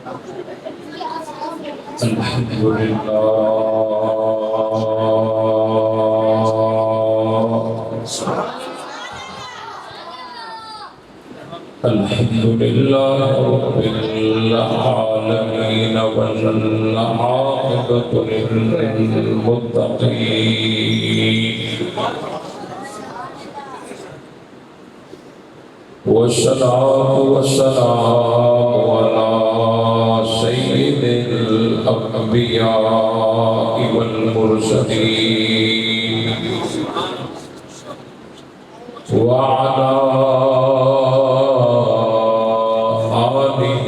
الحمدللہ الحمدللہ رب العالمین والعاقبۃ للمتقین والصلاة والسلام على سيد الأنبياء والمرسلين وعلى آله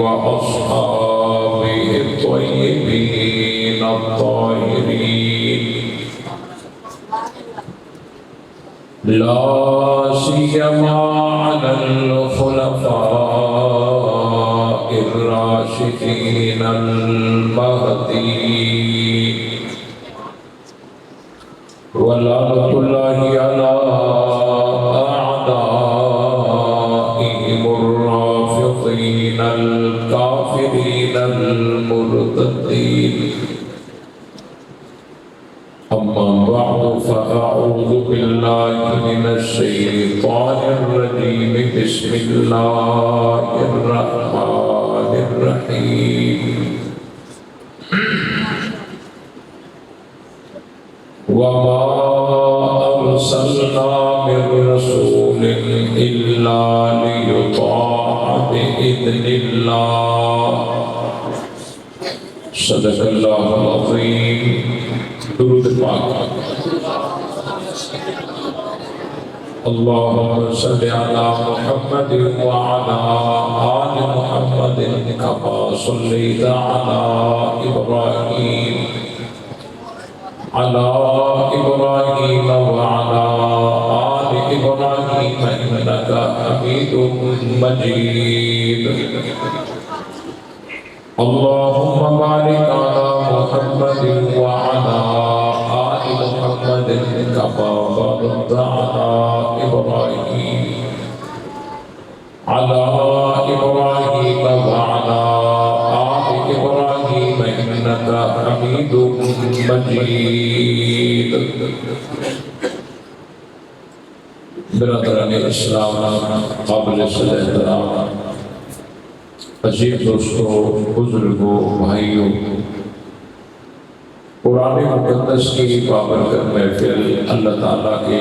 وأصحابه الطيبين الطاهرين لا سيما على الخلفاء الراشدين المهديين ولعنة الله على أعدائهم الرافضين الكافرين المرتدين أما بعد فأعوذ بالله من الشيطان الرجيم بسم الله الرحمن الرحيم وما أرسلنا من رسول إلا ليطاع بإذن الله صدق الله العظيم درود پاک اللهم صل على محمد وعلى آل محمد كما صليت على إبراهيم وعلى آل إبراهيم إنك حميد مجيد اللهم بارك على محمد وعلى آل محمد كما باركت على إبراهيم وعلى آل إبراهيم إنك حميد مجيد برادران اسلام قابل صدر احترام عزیز دوستوں بزرگوں بھائیوں قرآن مقدس کی بابرکت محفل اللہ تعالیٰ کے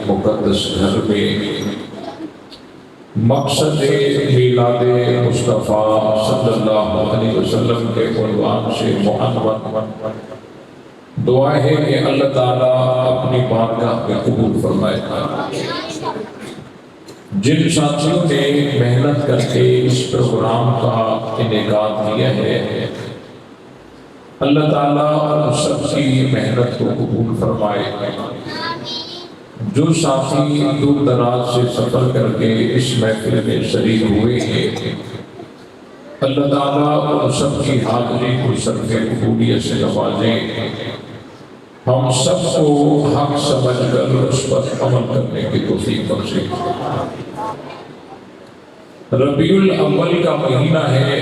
مقدس گھر میں مقصد میلاد مصطفیٰ صلی اللہ علیہ وسلم کے عنوان سے معنون دعا ہے کہ اللہ تعالیٰ اپنی بارگاہ میں قبول فرمائے. جن ساتھیوں نے محنت کر کے اس پروگرام کا انعقاد کیا ہے اللہ تعالیٰ ان سب کی محنت کو قبول فرمائے. جو ساتھی دور دراز سے سفر کر کے اس محفل میں شریک ہوئے ہیں اللہ تعالیٰ ان سب کی حاضری کو صرف قبولیت سے نوازے. ہم سب کو حق سمجھ کر اس پر عمل کرنے کی توفیق بخشے. ربیع الاول کا مہینہ ہے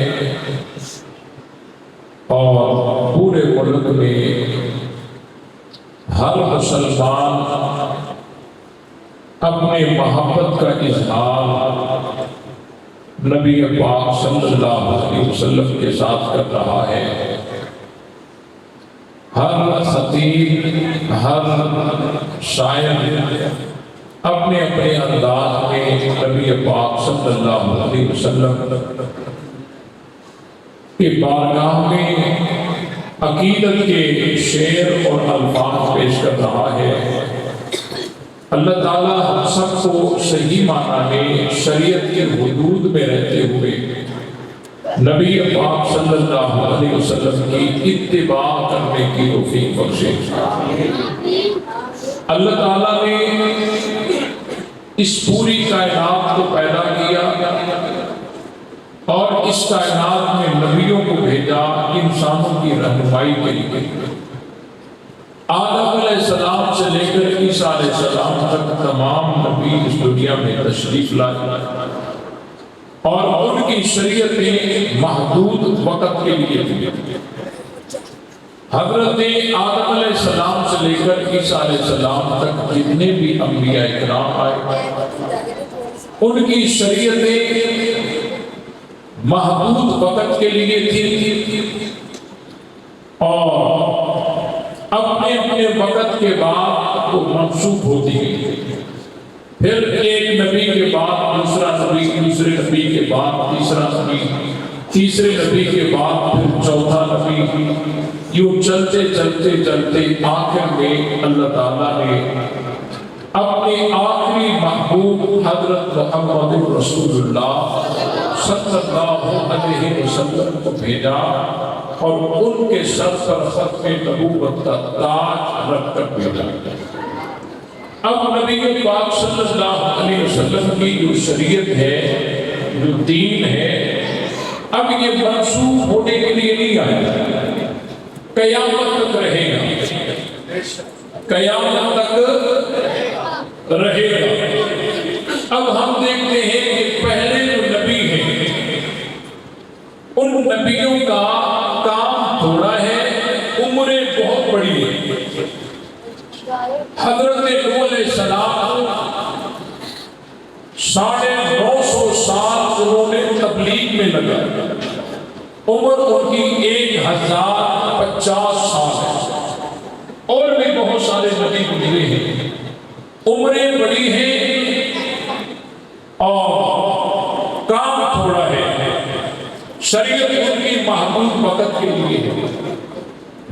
اور پورے ملک میں ہر مسلمان اپنے محبت کا اظہار نبی پاک صلی اللہ علیہ وسلم کے ساتھ کر رہا ہے. ہر خطیب ہر شاعر اپنے اپنے انداز میں نبی پاک صلی اللہ علیہ وسلم کی بارگاہ میں عقیدت کے شعر اور الفاظ پیش کر رہا ہے. اللہ تعالیٰ ہم سب کو صحیح معنی میں شریعت کے حدود میں رہتے ہوئے نبی پاک صلی اللہ علیہ وسلم کی اتباع کرنے کی توفیق بخشے. اللہ تعالیٰ نے اس پوری کائنات کو پیدا کیا اور اس کائنات میں نبیوں کو بھیجا انسانوں کی رہنمائی کے لیے. آدم علیہ السلام سے لے کر عیسیٰ علیہ السلام تک تمام نبی اس دنیا میں تشریف لائے اور ان کی شریعتیں محدود وقت کے لیے تھی۔ حضرت آدم علیہ السلام سے لے کر عیسیٰ علیہ السلام تک جتنے بھی انبیاء اکرام آئے ان کی شریعتیں محدود وقت کے لیے تھی اور اپنے اپنے وقت کے بعد وہ منسوخ ہوتی گئی۔ پھر ایک نبی کے بعد دوسرا نبی، دوسرے نبی کے بعد تیسرا نبی، تیسرے نبی کے بعد پھر چوتھا نبی، یوں چلتے چلتے چلتے آخر میں اللہ تعالیٰ نے اپنے آخری محبوب حضرت محمد رسول اللہ صلی اللہ علیہ وسلم کو بھیجا اور ان کے سر پر ختم نبوت کا تاج رکھ کر بھیجا۔ اب نبی پاک صلی اللہ علیہ وسلم کی جو شریعت ہے، جو دین ہے، اب یہ منسوخ ہونے کے لیے نہیں آیا، قیامت تک رہے گا، قیامت تک رہے گا۔ اب ہم دیکھتے ہیں کہ پہلے جو نبی ہیں ان نبیوں کا کام تھوڑا ہے، عمریں بہت بڑی ہے۔ حضرت نوح علیہ السلام 950 سال انہوں نے تبلیغ میں لگا، عمر ان کی 1050 سال ہے، اور بھی بہت سارے نبی گزرے ہیں، عمریں بڑی ہیں اور کام تھوڑا ہے، شریعت ان کی محدود وقت کے لیے ہے۔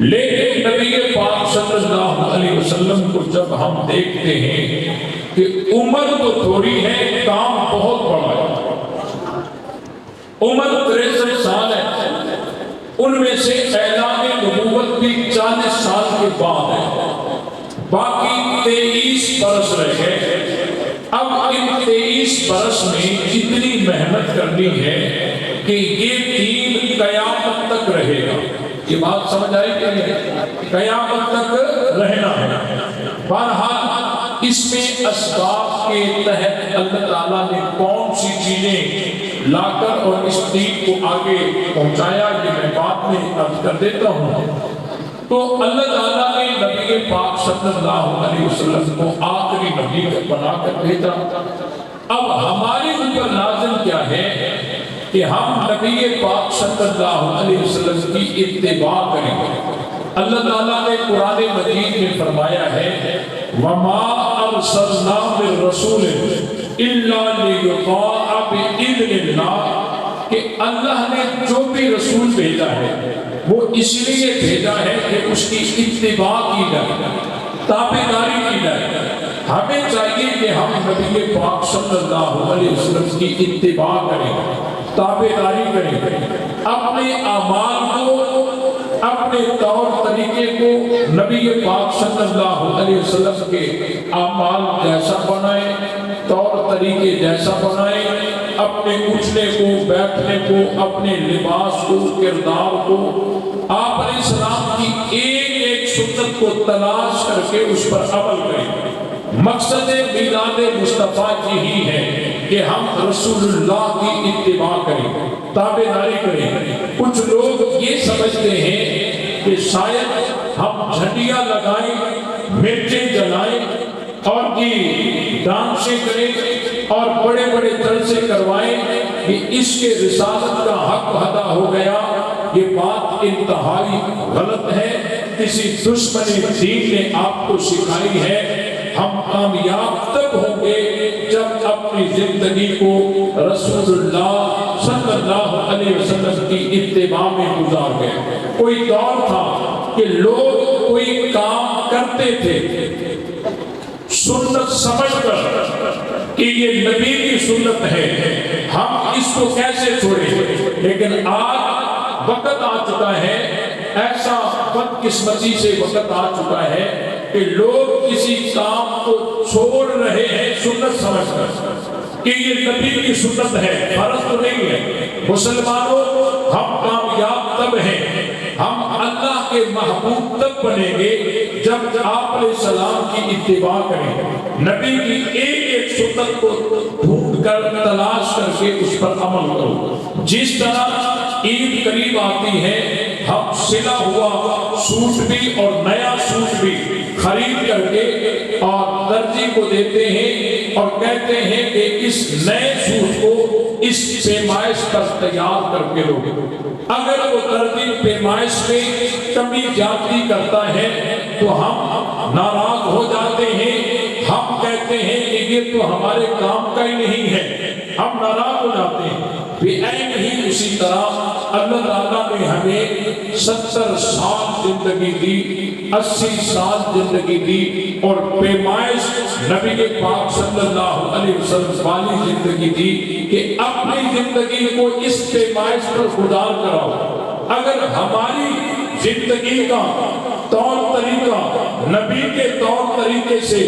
لیکن نبی پاک صلی اللہ علیہ وسلم کو جب ہم دیکھتے ہیں کہ عمر تو تھوڑی ہے، کام بہت بڑا ہے، عمر 63 سال ہے، ان میں سے اعلان نبوت بھی 40 سال کے بعد ہے، باقی 23 برس رہ گئے۔ اب ان 23 برس میں اتنی محنت کرنی ہے کہ یہ دین قیامت تک رہے گا۔ یہ بات سمجھ آئی کہ نہیں؟ قیامت تک رہنا ہے۔ بہرحال اس میں اسباب کے تحت اللہ تعالیٰ نے کون سی چیزیں لا کر اور اس دین کو آگے پہنچایا، یہ میں بعد میں عرض کر دیتا ہوں۔ تو اللہ تعالیٰ نے نبی پاک صلی اللہ علیہ وسلم کو آخری نبی بنا کر بھیجا۔ اب ہمارے اوپر لازم کیا ہے کہ ہم نبی پاک صلی اللہ علیہ وسلم کی اتباع کریں۔ اللہ تعالیٰ نے قرآن مجید میں فرمایا ہے وَمَا أَرْسَلْنَا مِن رَّسُولٍ إِلَّا لِيُطَاعَ بِإِذْنِ اللَّهِ، کہ اللہ نے جو بھی رسول بھیجا ہے وہ اس لیے بھیجا ہے کہ اس کی اتباع کی جائے، تابعداری کی جائے۔ ہمیں چاہیے کہ ہم نبی پاک صلی اللہ علیہ وسلم کی اتباع کریں، تابعداری کریں، اپنے اعمال کو، اپنے طور طریقے کو نبی پاک صلی اللہ علیہ وسلم کے اعمال جیسا بنائیں، طور طریقے جیسا بنائیں، اپنے اٹھنے کو، بیٹھنے کو، اپنے لباس کو، کردار کو، آپ علیہ السلام کی ایک ایک سنت کو تلاش کر کے اس پر عمل کریں۔ مقصد میلاد مصطفیٰ یہی ہے کہ ہم رسول اللہ کی اتباع کریں، تابعداری کریں۔ کچھ لوگ یہ سمجھتے ہیں کہ شاید ہم جھنڈیاں لگائیں، مرچیں جلائیں اور ڈانسیں کریں اور بڑے بڑے جلسے کروائیں کہ اس کے رسالت کا حق ادا ہو گیا۔ یہ بات انتہائی غلط ہے، کسی دشمن دین نے آپ کو سکھائی ہے۔ ہم کامیاب تب ہوں گے جب اپنی زندگی کو رسول اللہ صلی اللہ علیہ وسلم کی اتباع میں گزار گئے۔ کوئی دور تھا کہ لوگ کوئی کام کرتے تھے سنت سمجھ کر کہ یہ نبی کی سنت ہے، ہم اس کو کیسے چھوڑیں، لیکن آج وقت آ چکا ہے، ایسا بدقسمتی سے وقت آ چکا ہے کہ لوگ کسی کام کو چھوڑ رہے ہیں سنت سمجھ کر کہ یہ نبی کی سنت ہے، فرض تو نہیں ہے۔ مسلمانوں، ہم کامیاب تب ہیں، ہم اللہ کے محبوب تب بنیں گے جب آپ علیہ السلام کی اتباع کریں، نبی کی ایک ایک سنت کو ڈھونڈ ڈھونڈ کر تلاش کر کے اس پر عمل کرو۔ جس طرح عید قریب آتی ہے ہم سلا ہوا سوٹ بھی اور نیا سوٹ بھی خرید کر کے اور درزی کو دیتے ہیں اور کہتے ہیں کہ اس نئے سوٹ کو اس پیمائش پر تیار کر کے لو۔ اگر وہ درزی پیمائش میں کمی زیادتی کرتا ہے تو ہم ناراض ہو جاتے ہیں، ہم کہتے ہیں کہ یہ تو ہمارے کام کا ہی نہیں ہے، ہم ناراض ہو جاتے ہیں۔ نہیں اسی طرح اللہ تعالیٰ نے ہمیں 70 سال زندگی دی، 80 سال زندگی دی اور پیمائش نبی کے پاک صلی اللہ علیہ وسلم والی زندگی دی کہ اپنی زندگی کو اس پیمائش پر گزار کراؤ۔ اگر ہماری زندگی کا طور طریقہ نبی کے طور طریقے سے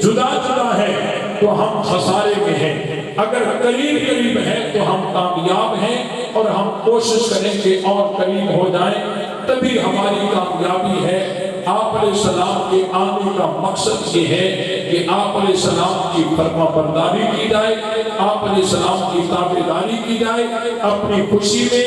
جدا جدا ہے تو ہم خسارے میں ہیں، اگر قریب قریب ہے تو ہم کامیاب ہیں اور ہم کوشش کریں کہ اور قریب ہو جائیں، تبھی ہماری کامیابی ہے۔ آپ علیہ السلام کے آنے کا مقصد یہ ہے کہ آپ علیہ السلام کی فرما برداری کی جائے، آپ علیہ السلام کی تابعداری کی جائے، اپنی خوشی میں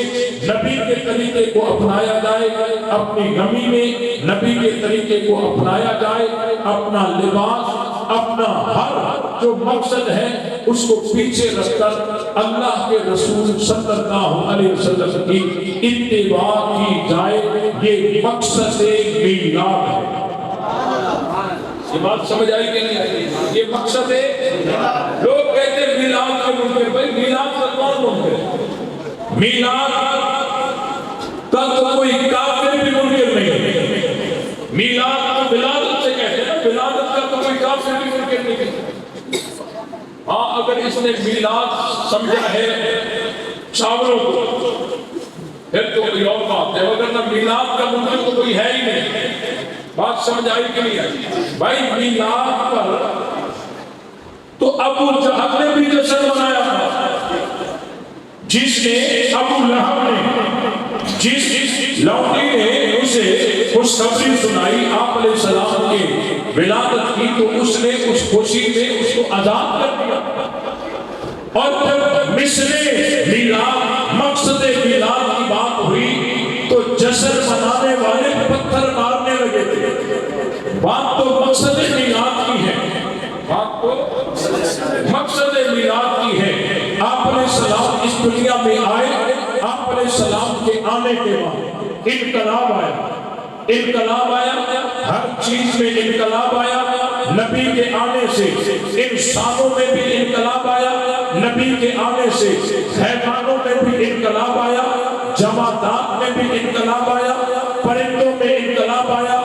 نبی کے طریقے کو اپنایا جائے، اپنی غمی میں نبی کے طریقے کو اپنایا جائے، اپنا لباس، اپنا ہر جو مقصد ہے اس کو پیچھے رکھ کر اللہ کے رسول صلی اللہ علیہ وسلم کی اتباع کی جائے، یہ مقصد میلاد ہے۔ یہ بات سمجھ آئی کہ نہیں آئی؟ یہ مقصد ہے۔ لوگ کہتے ہیں میلاد کا منکر، بھائی میلاد کا کون منکر ہے؟ میلاد کا تو کوئی کافر بھی منکر نہیں ہے۔ میلاد کو ولادت سے کہتے ہیں، ولادت کا تو کوئی کافر بھی منکر نہیں ہے۔ ہاں اگر اس نے میلاد سمجھا ہے چاولوں کو پھر تو کوئی اور بات ہے، اگر نہ میلاد کا منکر تو کوئی ہے ہی نہیں۔ بات سمجھ آئی کہ نہیں آئی؟ بھائی میلاد پر تو ابو جہل نے بھی جشن منایا تھا، جس نے ابو لہب نے، جس لونڈی نے اسے خوشخبری سنائی آپ علیہ السلام کے ولادت کی، تو اس نے اس خوشی میں اس کو آزاد کر دیا۔ اور جب مصر میلاد، مقصد میلاد کی بات ہوئی تو جشن منانے والے پتھر مارنے لگے تھے۔ بات تو مقصد میلاد کی ہے، بات تو مقصد میلاد کی ہے۔ آپ علیہ السلام اس دنیا میں آئے، آپ علیہ السلام کے آنے کے بعد انقلاب آیا، انقلاب آیا، ہر چیز میں انقلاب آیا۔ نبی کے آنے سے انسانوں میں بھی انقلاب آیا، نبی کے آنے سے حیوانوں میں بھی انقلاب آیا، جمادات میں بھی انقلاب آیا، پرندوں میں انقلاب آیا،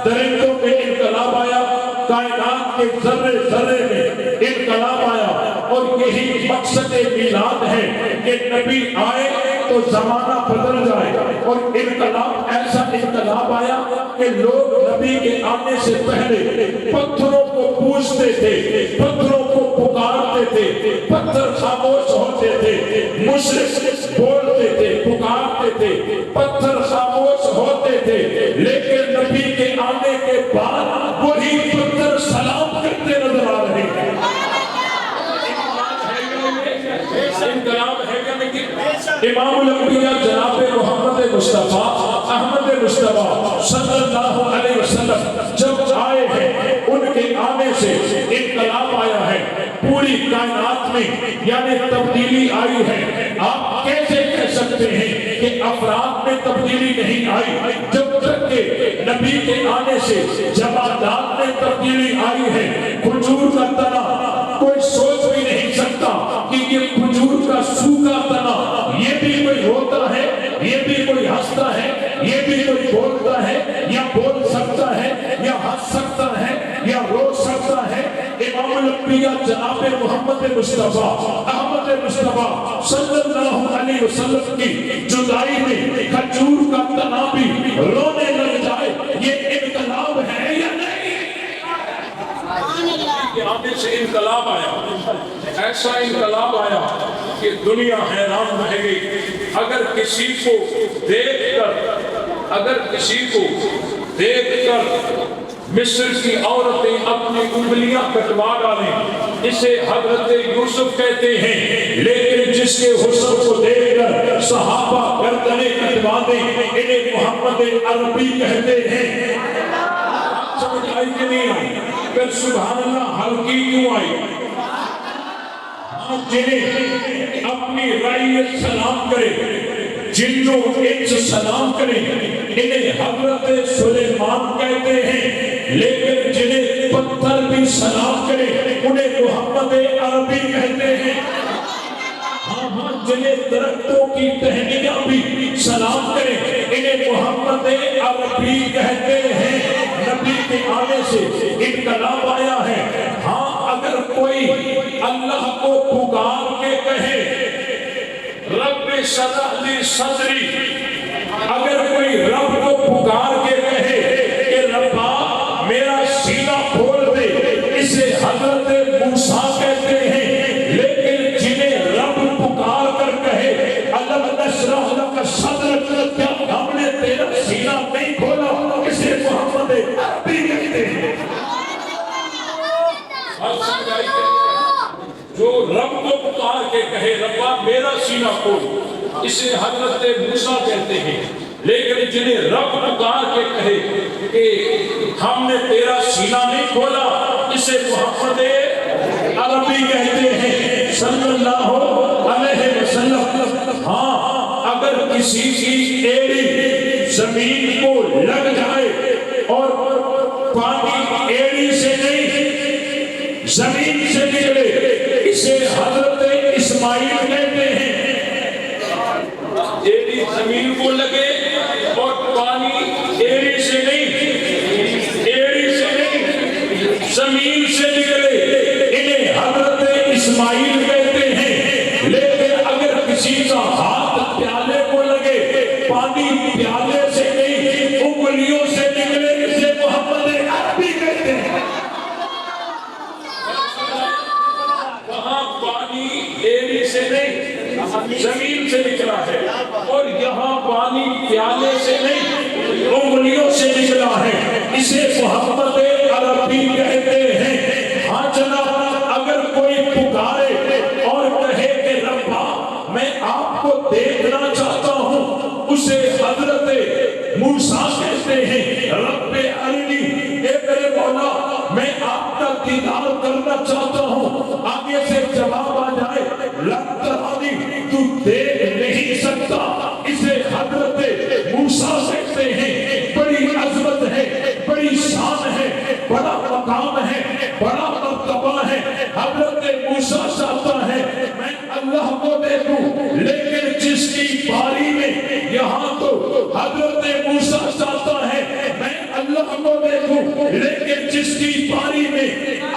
درندوں میں انقلاب آیا، کائنات کے ذرے ذرے میں انقلاب آیا۔ اور یہی مقصد میلاد ہے کہ نبی آئے تو زمانہ بدل جائے۔ اور انقلاب ایسا انقلاب آیا کہ لوگ نبی کے آنے سے پہلے پتھروں کو پوچھتے تھے، پتھروں کو پکارتے تھے، پتھر خاموش ہوتے تھے، مشرک بولتے تھے، پکارتے تھے، پتھر خاموش ہوتے تھے، لیکن نبی کے آنے کے بعد وہی پتھر سلام کرتے نظر آ رہے ہیں۔ انقلاب ہے کہ نہیں؟ امام الانبیاء جناب محمد مصطفیٰ احمد مصطفیٰ صلی اللہ علیہ وسلم جب آئے ہیں، ان کے آنے سے انقلاب آیا ہے پوری کائنات میں، یعنی تبدیلی آئی ہے۔ آپ کیسے کہہ سکتے ہیں کہ افراد میں تبدیلی نہیں آئی جب تک کہ نبی کے آنے سے جمادات میں تبدیلی آئی ہے؟ کھجور کا تنا کوئی سوچ بھی نہیں سکتا کہ یہ کھجور کا سوکھا تنا یہ بھی کوئی ہوتا ہے، یہ بھی کوئی ہنستا ہے، یہ بھی کوئی بولتا ہے، یا بول سکتا ہے، یا ہنس سکتا ہے، یا رو سکتا ہے۔ امام الانبیاء جناب محمد مصطفیٰ احمد مصطفیٰ صلی اللہ علیہ وسلم کی جدائی میں کھجور کا تنا بھی رونے لگ جائے، یہ انقلاب ہے یا نہیں؟ آنے سے انقلاب آیا، ایسا انقلاب آیا کہ دنیا حیران رہ گئی۔ اگر کسی کو دیکھ کر مصر کی عورتیں اپنی انگلیاں کٹوا ڈالیں اسے حضرت یوسف کہتے ہیں، لیکن جس کے حسن کو دیکھ کر صحابہ گردنیں کٹوا دیں انہیں محمد عربی کہتے ہیں۔ سمجھ آئی کہ نہیں آئی؟ پھر سبحان اللہ ہلکی کیوں آئی؟ جنہیں اپنی رعیت سلام کرے، جنوں انس سلام کریں انہیں حضرت سلیمان کہتے ہیں، لیکن جنہیں پتھر بھی سلام کرے انہیں محمد عربی کہتے ہیں۔ ہاں جنہیں درختوں کی ٹہنیاں بھی سلام کریں انہیں محمد عربی کہتے ہیں۔ نبی کے آنے سے انقلاب آیا ہے۔ ہاں اگر کوئی اللہ کو پکار کے کہے رب شرح لی صدری، اگر کوئی رب کو پکار کے کہے کہ ربا میرا سینہ کھول دے، اسے حضرت موسیٰ کہتے ہیں، لیکن جنہیں رب پکار کر کہے الم نشرح لک صدرک، کیا ہم نے تیرا سینہ نہیں کھولا، اسے محمد عربی کہتے ہیں۔ جو رب کو پکار کے کہے ربا میرا سینہ کھول، اسے حضرت موسیٰ کہتے ہیں، لیکن جنہیں رب پکار کے کہے کہ ہم نے تیرا سینہ نہیں کھولا، اسے محمد عربی کہتے ہیں صلی اللہ علیہ وسلم۔ ہاں اگر کسی کی ایڑی زمین کو لگ جائے اور پانی ایڑی سے نہیں زمین سے نکلے، اسے حضرت اسماعیل کہتے ہیں۔ ایڑی زمین کو لگے اور پانی ایڑی سے نہیں زمین سے نکلے، انہیں حضرت اسماعیل کہتے ہیں۔ لیکن اگر کسی کا ہاتھ پیالے کو لگے، پانی پیالے سے نہیں انگلیوں سے نکلے، اسے محمد عربی کہتے ہیں۔ ایڑی سے نہیں زمین سے نکلا ہے، اور یہاں پانی پیالے سے نہیں انگلیوں سے نکلا ہے، اسے محمد عربی کہتے ہیں۔ ہاں جناب اگر کوئی پکارے اور کہے کہ ربا میں آپ کو دیکھنا چاہتا ہوں، اسے حضرت موسیٰ کہتے ہیں رب ارنی، اے میرے مولا میں آپ کا دیدار کرنا چاہتا ہوں۔ آگے سے جواب آ جائے لن ترانی، تو دیکھ نہیں سکتا، اسے حضرت موسیٰ کہتے ہیں۔ بڑی عظمت ہے، بڑی شان ہے، بڑا مقام ہے، بڑا مرتبہ ہے۔ حضرت موسیٰ چاہتا ہے میں اللہ کو دیکھوں، لیکن جس کی باری میں یہاں تو حضرت موسیٰ چاہتا ہے میں اللہ کو دیکھوں، لیکن جس کی باری میں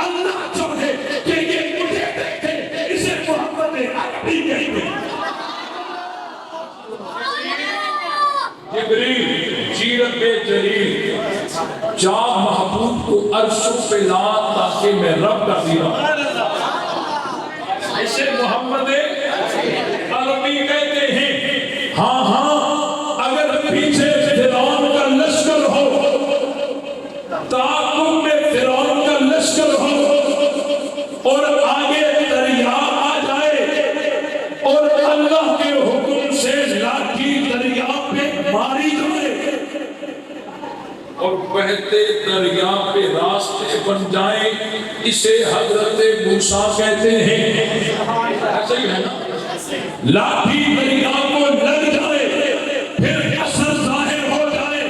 اللہ چاہے کہ یہ مجھے دیکھے، اسے محمد عربی کہتے ہیں۔ جبریل چیرت جلیل جا محبوب کو عرشوں پہ لا تاکہ میں رب کا دیدار، اسے محمد عربی کہتے ہیں۔ ہاں اگر پیچھے فرعون کا لشکر ہو، تعاقب میں فرعون کا لشکر ہو، اور آگے دریا آ جائے اور اللہ کے حکم سے لاٹھی دریا پہ ماری جائے اور بہتے دریا پہ راستے بن جائیں، اسے حضرت موسیٰ کہتے ہیں۔ ایسا ہی ہے نا، لاٹھی دریا کو لگ جائے پھر اثر ظاہر ہو جائے،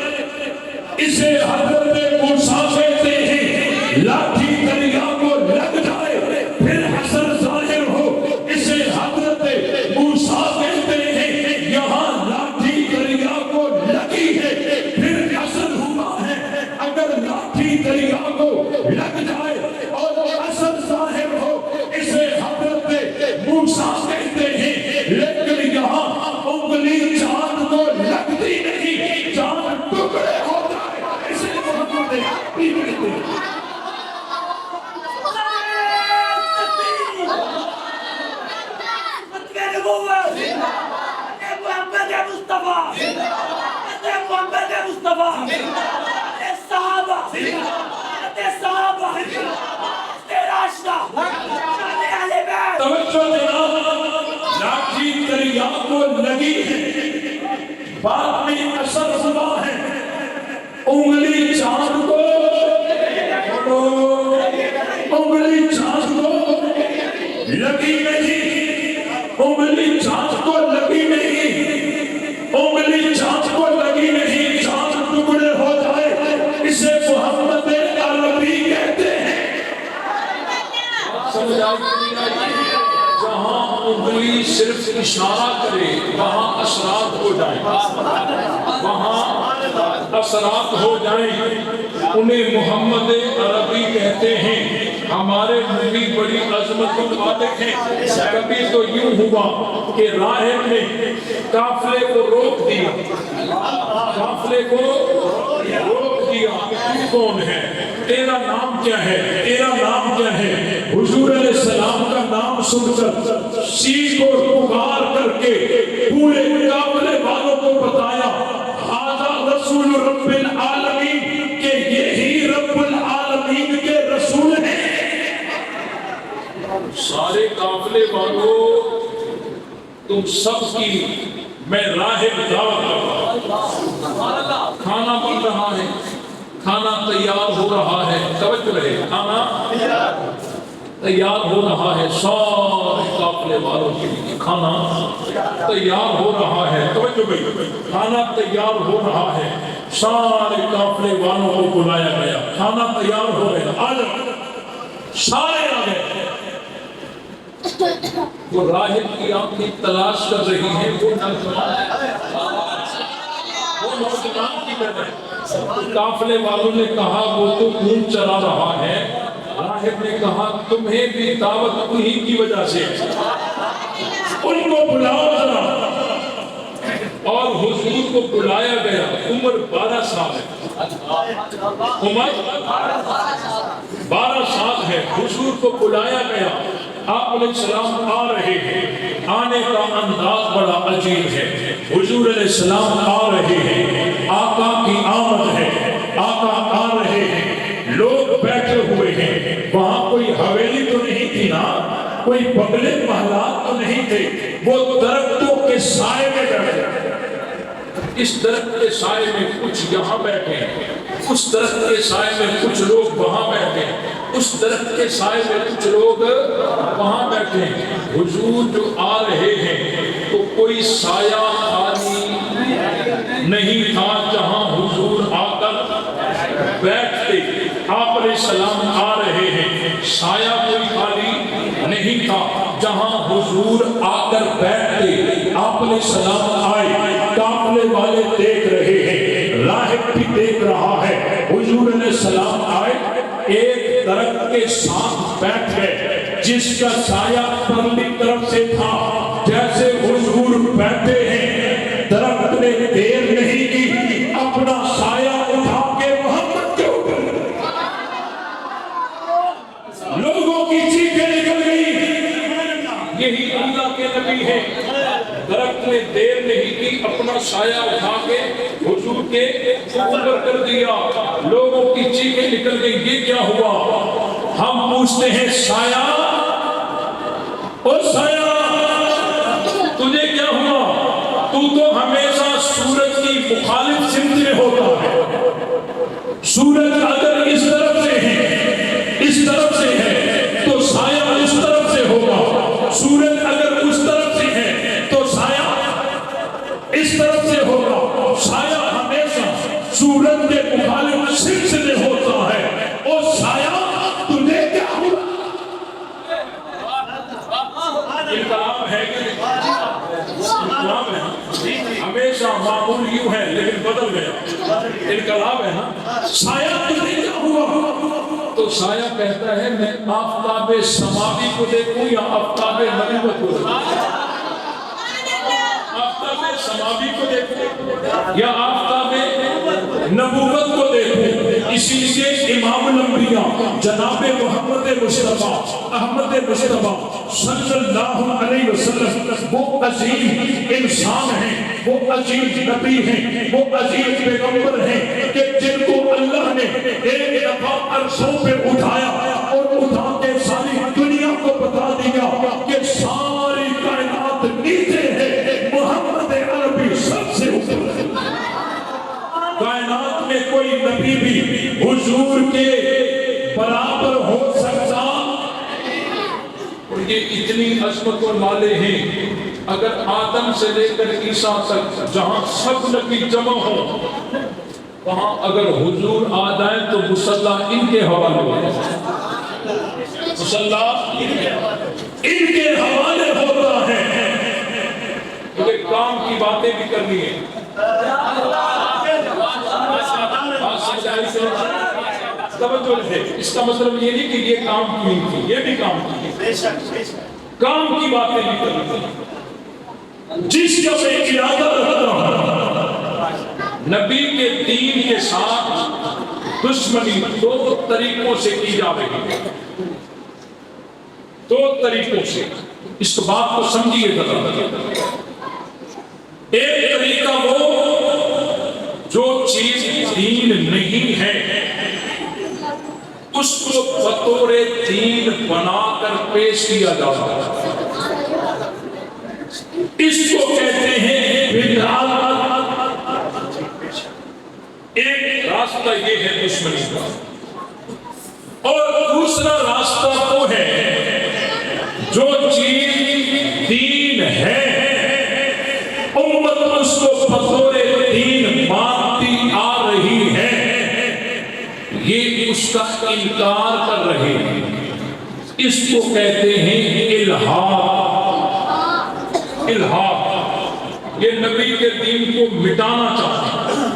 اسے حضرت موسیٰ کہتے ہیں۔ لاٹھی دریا کو لگ جائے پھر اثر ظاہر ہو، اسے حضرت موسیٰ کہتے ہیں۔ یہاں لاٹھی دریا کو لگی ہے پھر اثر ہوا ہے، اگر لاٹھی دریا کو لگ جائے اور اثر ظاہر ہو، اسے حضرت موسیٰ کہتے ہیں۔ لیکن یہاں بعد میں اثر ہوا ہے، انگلی چاند کو، انگلی چاند کو لگی نہیں، انگلی چاند کو لگی نہیں، انگلی چاند کو لگی نہیں، چاند ٹکڑے ہو جائے، اسے محمد عربی کہتے ہیں۔ جہاں انگلی صرف اشارہ کرے وہاں اثرات ہو جائیں، وہاں اثرات ہو جائیں، انہیں محمد عربی کہتے ہیں۔ ہمارے نبی بڑی عظمت والے ہیں۔ کبھی تو یوں ہوا کہ راہب نے قافلے کو روک دیا، قافلے کو روک دیا، تو کون ہے؟ تیرا نام کیا ہے؟ تیرا نام کیا ہے؟ حضور علیہ السلام کا نام سن کر سیخ اور پکار کر کے پورے قافلے والوں کو بتایا، ھذا رسول رب العالمین، کہ یہی رب العالمین کے رسول ہیں۔ سارے قافلے والوں، تم سب کی میں راہب دعوت کرتا ہوں۔ کھانا بن رہا ہے، کھانا تیار ہو رہا ہے، توجہ رہے، کھانا تیار ہو رہا ہے، سارے قافلے والوں کے لیے کھانا تیار ہو رہا ہے، توجہ بھائی، کھانا تیار ہو رہا ہے، سارے قافلے والوں کو بلایا گیا، کھانا تیار ہو گیا، آ جاؤ، سارے آ گئے۔ وہ راہب کی آنکھیں تلاش کر رہی ہیں، وہ نوجوان کی طرح۔ قافلے والوں نے کہا وہ تو اونٹ چرا رہا ہے، راہب نے کہا تمہیں بھی دعوت انہی کی وجہ سے، ان کو بلاؤ ذرا۔ اور حضور کو بلایا گیا، عمر 12 سال ہے، عمر 12 سال ہے، حضور کو بلایا گیا، آپ علیہ السلام آ رہے ہیں، آنے کا انداز بڑا عجیب ہے، حضور علیہ السلام آ رہے ہیں، آقا کی آمد ہے، آقا آ رہے ہیں، لوگ بیٹھے ہوئے ہیں، وہاں کوئی حویلی تو نہیں تھی نا، کوئی بنگلے محلات تو نہیں تھے، وہ درختوں کے سائے میں بیٹھے، اس درخت کے سائے میں کچھ یہاں بیٹھے ہیں، اس درخت کے سائے میں کچھ لوگ وہاں بیٹھے ہیں، اس درخت کے سائے میں کچھ لوگ وہاں بیٹھے ہیں۔ حضور جو آ رہے ہیں تو کوئی سایہ خالی نہیں تھا جہاں حضور آ کر بیٹھتے، آپ علیہ السلام آ رہے ہیں، سایہ کوئی خالی نہیں تھا جہاں حضور آ کر بیٹھتے، آپ علیہ السلام آئے، قافلے والے دیکھ رہے ہیں، راہب بھی دیکھ رہا ہے، حضور علیہ السلام آئے، ایک درخت کے ساتھ بیٹھ گئے جس کا سایہ پرلی طرف سے تھا، جیسے حضور بیٹھے ہیں، درخت نے دیر نہیں کی، اپنا سایہ اٹھا کے محمد کے اوپر، لوگوں کی چیخیں نکل گئی، یہی اللہ کے نبی ہے۔ درخت نے دیر نہیں کی، اپنا سایہ اٹھا کے حضور کے اوپر کر دیا، لوگوں کی چیخیں نکل گئی، یہ کیا ہوا؟ ہم پوچھتے ہیں سایہ، او سایہ تجھے کیا ہوا؟ تو ہمیشہ سورج کی مخالف سمت میں ہوتا ہے، سورج اگر اس طرف سے ہے، اس طرف سے ہے تو سایہ اس طرف سے ہوگا، سورج اگر اس طرف سے ہے تو سایہ اس طرف سے ہوگا، سایہ ہمیشہ سورج کے مخالف سمت میں ہوتا ہے، اور سایہ تجھے کیا ہوا؟ انقلاب ہے کہ انقلاب ہے، ہمیشہ معمول یوں ہے لیکن بدل گیا، انقلاب ہے نا، سایہ تجھے کیا ہوا؟ تو سایہ کہتا ہے میں آفتاب سماوی کو دیکھوں یا آفتاب نبوت کو دیکھوں، آفتاب سماوی کو دیکھوں یا آفتاب نبوت کو دیکھوں۔ اسی لیے امام الانبیاء جناب محمد مصطفیٰ احمد مصطفیٰ صلی اللہ علیہ وسلم وہ عظیم انسان ہیں، وہ عظیم نبی ہیں، وہ عظیم پیغمبر ہیں کہ جن کو اللہ نے ایک دفعہ عرشوں پہ اٹھایا اور اٹھا کے ساری دنیا کو بتا دیا کہ ساری کائنات نیچے ہے، محمد عربی سب سے کائنات میں کوئی نبی بھی حضور کے برابر ہو سکتا، اور یہ اتنی عظمت والے ہیں، اگر آدم سے لے کر عیسیٰ تک جہاں سب نبی جمع ہوں، وہاں اگر حضور آ جائیں تو مصلی ان کے حوالے ہوتا ہے، مصلی ان کے حوالے ہوتا ہے، کیونکہ کام کی باتیں بھی کرنی ہے۔ توجہ ہے، اس کا مطلب یہ نہیں کہ یہ کام کی نہیں تھی، یہ بھی کام کی، کام کی باتیں بھی کرنی تھی۔ جس کا میں ارادہ رکھتا ہوں، نبی کے دین کے ساتھ دشمنی دو طریقوں سے کی جا رہی ہے، دو طریقوں سے، اس بات کو سمجھیے گا۔ ایک طریقہ وہ جو چیز دین نہیں ہے اس کو بطور دین بنا کر پیش کیا جاتا ہے، اس کو کہتے ہیں بدعت۔ ایک راستہ یہ ہے دشمنی کا، اور دوسرا راستہ وہ ہے جو چیز دین ہے امت اس کو بطور دین مانتی آ رہی ہے، یہ اس کا انکار کر رہے ہیں، اس کو کہتے ہیں الحاد۔ الحاد یہ نبی کے دین کو مٹانا چاہتے ہیں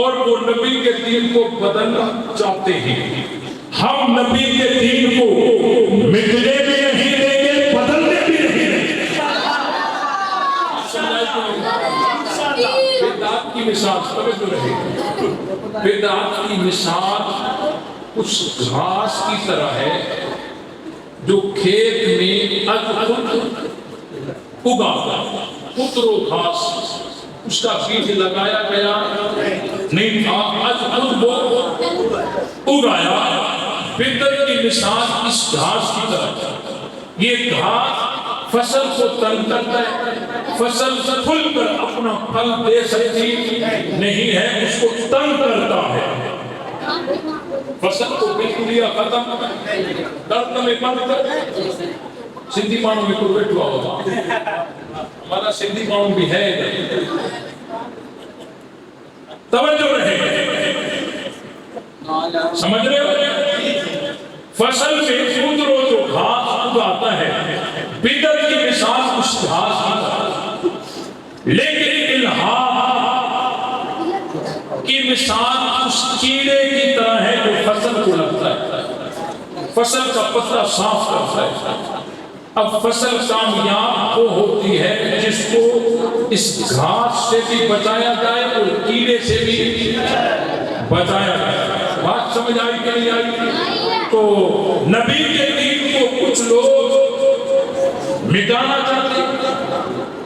اور وہ نبی کے دین کو بدلنا چاہتے ہیں۔ ہم نبی کے دین کو مٹنے بھی نہیں دیں گے، بدلنے بھی نہیں دیں گے۔ بدعت کی مثال توجہ رہے، بدعت کی مثال اس گھاس کی طرح ہے جو کھیت میں اگا، پترو گھاس، اس کا بیج لگایا گیا نہیں تھا، وہ اگایا۔ بدعت کی مثال اس گھاس کی طرح، یہ گھاس فصل کو تنگ کرتا ہے، فصل کھل کر اپنا پھل دے سکتی نہیں ہے، اس کو تنگ کرتا ہے۔ فصل کو بالکل یا ختم درد میں بند کر، سندھی مانو میں کوئی بیٹھوا ہوگا، ہمارا سندھی مانو بھی ہے، توجہ رہے، سمجھ رہے ہو؟ فصل میں خودرو جو گھاس اگاتا ہے، بدعت کی مثال اس گھاس کی، لیکن الحاد کی مثال اس کیڑے کی طرح ہے جو فصل کو لگتا ہے، فصل کا پتہ صاف کرتا ہے۔ اب فصل کامیاب وہ ہوتی ہے جس کو اس گھاس سے بھی بچایا جائے اور کیڑے سے بھی بچایا جائے۔ بات سمجھ آئی کہ نہیں آئی؟ تو نبی کے دین کو کچھ لوگ مٹانا چاہتے ہیں،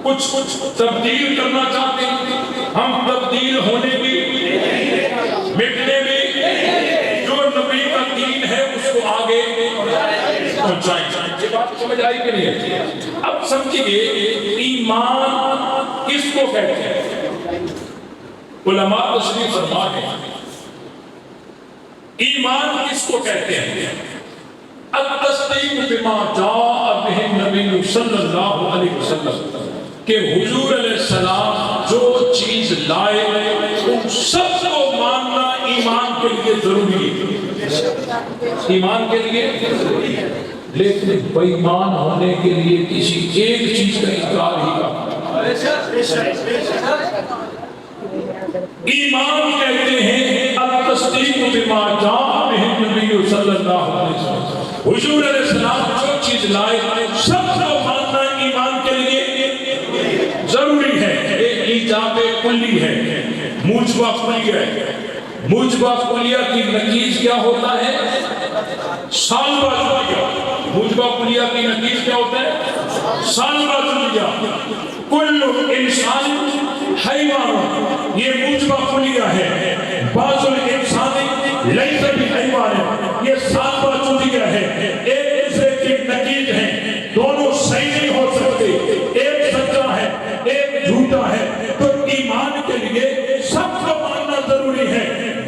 کچھ تبدیل کرنا چاہتے ہیں، ہم تبدیل ہونے بھی مٹنے بھی، جو نبی کا دین ہے اس کو آگے پہنچائیں۔ یہ بات سمجھ آئی کہ نہیں ہے؟ اب سمجھیے ایمان کس کو کہتے ہیں؟ علماء تشریح فرما ہے ایمان کس کو کہتے ہیں؟ التصدیق بما جاء بہ النبی صلی اللہ علیہ وسلم، کہ حضور علیہ السلام جو چیز لائے ان سب کو ماننا ایمان کے لیے ضروری ہے، ایمان کے لیے ضروری ہے، لیکن بے ایمان ہونے کے لیے کسی ایک چیز کا انکار ہی کرنا۔ ایمان کہتے ہیں التصدیق بما جاء بہ النبی صلی اللہ علیہ وسلم، حضور علیہ السلام جو چیز لائے سب کو ماننا ایمان کے لیے ضروری ہے۔ ایک ایجاب کلی ہے، موجبہ کلی ہے۔ موجبہ کلیہ کی نقیض کیا ہوتا ہے؟ سالبہ کلیہ۔ موجبہ کلیہ کی نقیض کیا ہوتا ہے؟ سالبہ کلیہ۔ کل انسان حیوان، یہ موجبہ کلیہ ہے۔ بعض الانسان لیس بحیوان، یہ سالبہ کلیہ ہے۔ ایک دوسرے کی نقیض ہیں، دونوں صحیح نہیں ہو سکتے، ایک سچا ہے ایک جھوٹا ہے۔ تو ایمان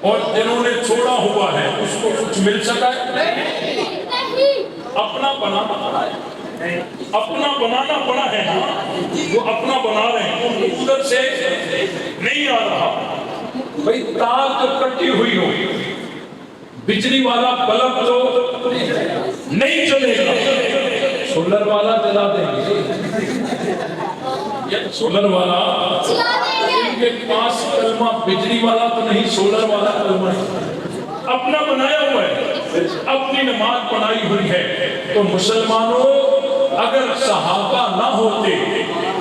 اور جنہوں نے چھوڑا ہوا ہے اس کو کچھ مل سکا ہے؟ اپنا بنانا پڑا ہے، اپنا بنانا پڑا ہے جو اپنا بنا رہے ہیں ان کو ادھر سے نہیں آ رہا۔ بھئی تار تو کٹی ہوئی ہو، بجلی والا بلب تو نہیں چلے گا، سولر والا جلا دیں گے، سولر والا ان کے پاس کلمہ بجلی والا تو نہیں، سولر والا کلمہ ہے، اپنا بنایا ہوا ہے، اپنی نماز پڑھائی ہوئی ہے۔ تو مسلمانوں اگر صحابہ نہ ہوتے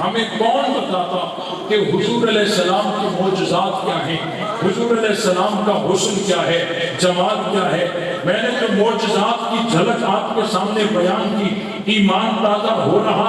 ہمیں کون بتاتا کہ حضور علیہ السلام کے معجزات کیا ہیں، حضور علیہ السلام کا حسن کیا ہے، جمال کیا ہے۔ میں نے جو معجزات کی جھلک آپ کے سامنے بیان کی، ایمان تازہ ہو رہا